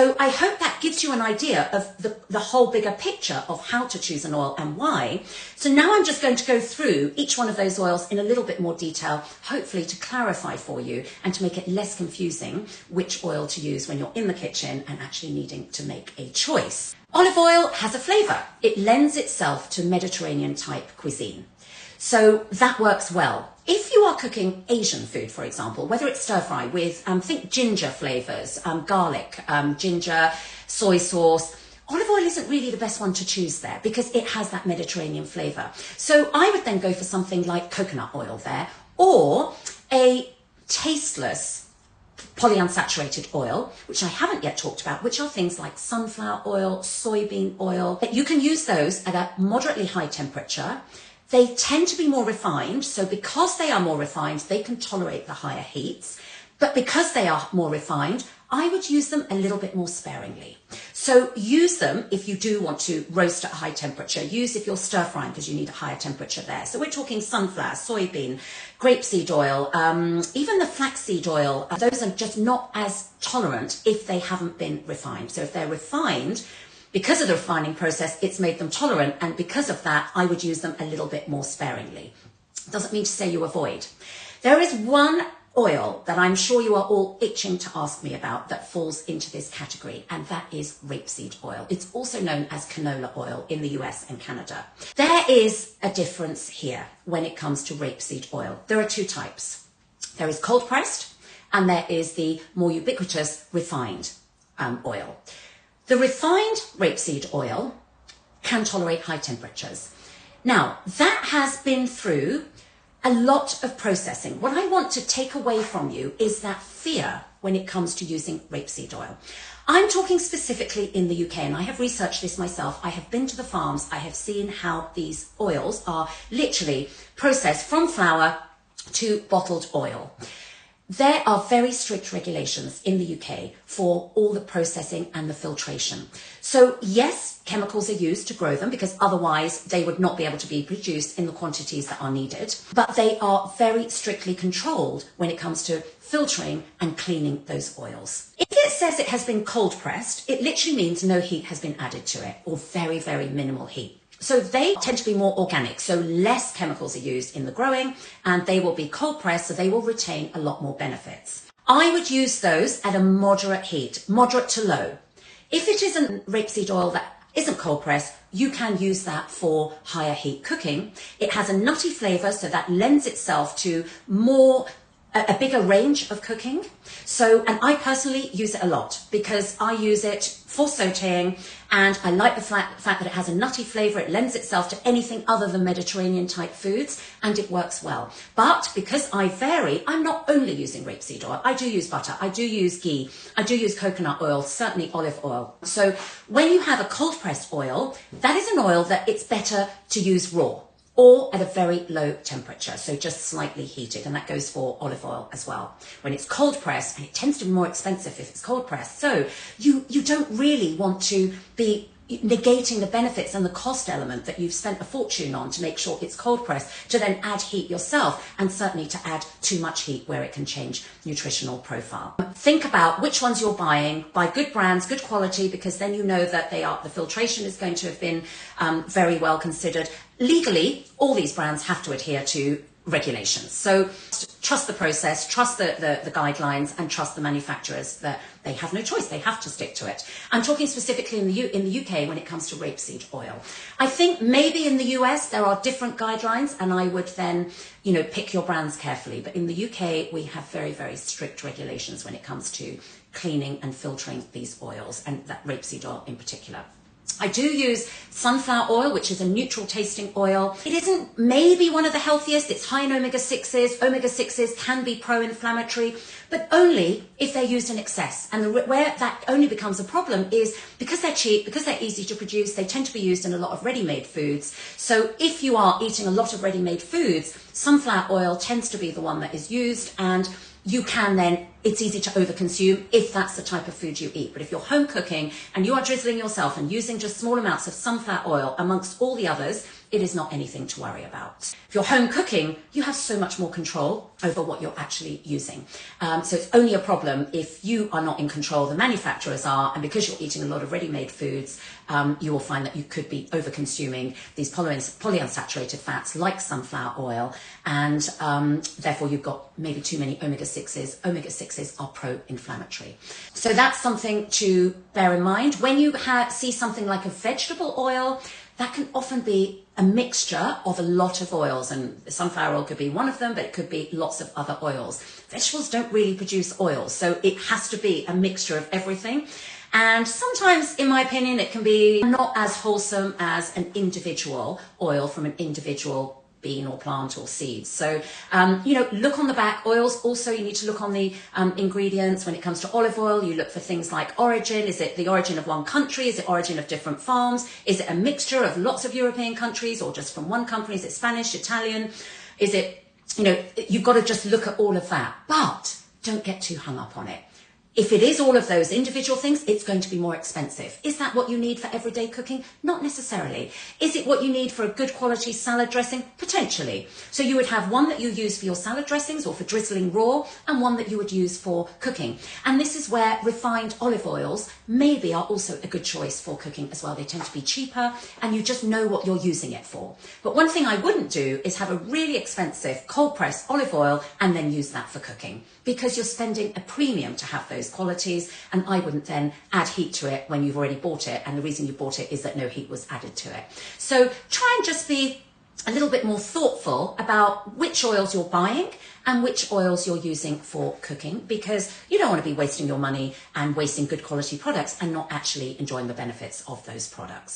So I hope that gives you an idea of the whole bigger picture of how to choose an oil and why. So now I'm just going to go through each one of those oils in a little bit more detail, hopefully to clarify for you and to make it less confusing which oil to use when you're in the kitchen and actually needing to make a choice. Olive oil has a flavour. It lends itself to Mediterranean type cuisine. So that works well. If you are cooking Asian food, for example, whether it's stir fry with, think ginger flavours, garlic, ginger, soy sauce, olive oil isn't really the best one to choose there because it has that Mediterranean flavour. So I would then go for something like coconut oil there, or a tasteless polyunsaturated oil, which I haven't yet talked about, which are things like sunflower oil, soybean oil. You can use those at a moderately high temperature. They tend to be more refined, so because they are more refined, they can tolerate the higher heats. But because they are more refined, I would use them a little bit more sparingly. So use them if you do want to roast at a high temperature. Use if you're stir frying because you need a higher temperature there. So we're talking sunflower, soybean, grapeseed oil, even the flaxseed oil. Those are just not as tolerant if they haven't been refined. So if they're refined, because of the refining process, it's made them tolerant, and because of that, I would use them a little bit more sparingly. Doesn't mean to say you avoid. There is one oil that I'm sure you are all itching to ask me about that falls into this category, and that is rapeseed oil. It's also known as canola oil in the US and Canada. There is a difference here when it comes to rapeseed oil. There are two types. There is cold pressed, and there is the more ubiquitous refined oil. The refined rapeseed oil can tolerate high temperatures. Now, that has been through a lot of processing. What I want to take away from you is that fear when it comes to using rapeseed oil. I'm talking specifically in the UK, and I have researched this myself. I have been to the farms. I have seen how these oils are literally processed from flower to bottled oil. There are very strict regulations in the UK for all the processing and the filtration. So yes, chemicals are used to grow them because otherwise they would not be able to be produced in the quantities that are needed. But they are very strictly controlled when it comes to filtering and cleaning those oils. If it says it has been cold pressed, it literally means no heat has been added to it, or very, very minimal heat. So they tend to be more organic, so less chemicals are used in the growing, and they will be cold pressed, so they will retain a lot more benefits. I would use those at a moderate heat, moderate to low. If it is a rapeseed oil that isn't cold pressed, you can use that for higher heat cooking. It has a nutty flavour, so that lends itself to a bigger range of cooking. So, and I personally use it a lot because I use it for sauteing, and I like the fact that it has a nutty flavour. It lends itself to anything other than Mediterranean type foods, and it works well. But because I vary, I'm not only using rapeseed oil. I do use butter, I do use ghee, I do use coconut oil, certainly olive oil. So when you have a cold pressed oil, that is an oil that it's better to use raw, or at a very low temperature, so just slightly heated, and that goes for olive oil as well. When it's cold pressed, and it tends to be more expensive if it's cold pressed, so you don't really want to be negating the benefits and the cost element that you've spent a fortune on to make sure it's cold pressed, to then add heat yourself, and certainly to add too much heat where it can change nutritional profile. Think about which ones you're buying. Buy good brands, good quality, because then you know that the filtration is going to have been very well considered. Legally, all these brands have to adhere to regulations. So trust the process, trust the guidelines, and trust the manufacturers that they have no choice. They have to stick to it. I'm talking specifically in the UK when it comes to rapeseed oil. I think maybe in the US there are different guidelines, and I would then, pick your brands carefully. But in the UK, we have very, very strict regulations when it comes to cleaning and filtering these oils, and that rapeseed oil in particular. I do use sunflower oil, which is a neutral tasting oil. It isn't maybe one of the healthiest. It's high in omega-6s. Omega-6s can be pro-inflammatory, but only if they're used in excess. And where that only becomes a problem is because they're cheap, because they're easy to produce, they tend to be used in a lot of ready-made foods. So if you are eating a lot of ready-made foods, sunflower oil tends to be the one that is used, and you can then it's easy to overconsume if that's the type of food you eat. But if you're home cooking and you are drizzling yourself and using just small amounts of sunflower oil amongst all the others, it is not anything to worry about. If you're home cooking, you have so much more control over what you're actually using. So it's only a problem if you are not in control, the manufacturers are, and because you're eating a lot of ready-made foods, you will find that you could be over-consuming these polyunsaturated fats like sunflower oil, and therefore you've got maybe too many omega-6s. Omega-6s are pro-inflammatory. So that's something to bear in mind. When you see something like a vegetable oil, that can often be a mixture of a lot of oils, and sunflower oil could be one of them, but it could be lots of other oils. Vegetables don't really produce oils, so it has to be a mixture of everything. And sometimes, in my opinion, it can be not as wholesome as an individual oil from an individual bean or plant or seeds. So, look on the back. Oils also, you need to look on the ingredients. When it comes to olive oil, you look for things like origin. Is it the origin of one country? Is it origin of different farms? Is it a mixture of lots of European countries or just from one country? Is it Spanish, Italian? Is it, you've got to just look at all of that, but don't get too hung up on it. If it is all of those individual things, it's going to be more expensive. Is that what you need for everyday cooking? Not necessarily. Is it what you need for a good quality salad dressing? Potentially. So you would have one that you use for your salad dressings or for drizzling raw, and one that you would use for cooking. And this is where refined olive oils maybe are also a good choice for cooking as well. They tend to be cheaper and you just know what you're using it for. But one thing I wouldn't do is have a really expensive cold pressed olive oil and then use that for cooking, because you're spending a premium to have those qualities, and I wouldn't then add heat to it when you've already bought it, and the reason you bought it is that no heat was added to it. So try and just be a little bit more thoughtful about which oils you're buying and which oils you're using for cooking, because you don't want to be wasting your money and wasting good quality products and not actually enjoying the benefits of those products.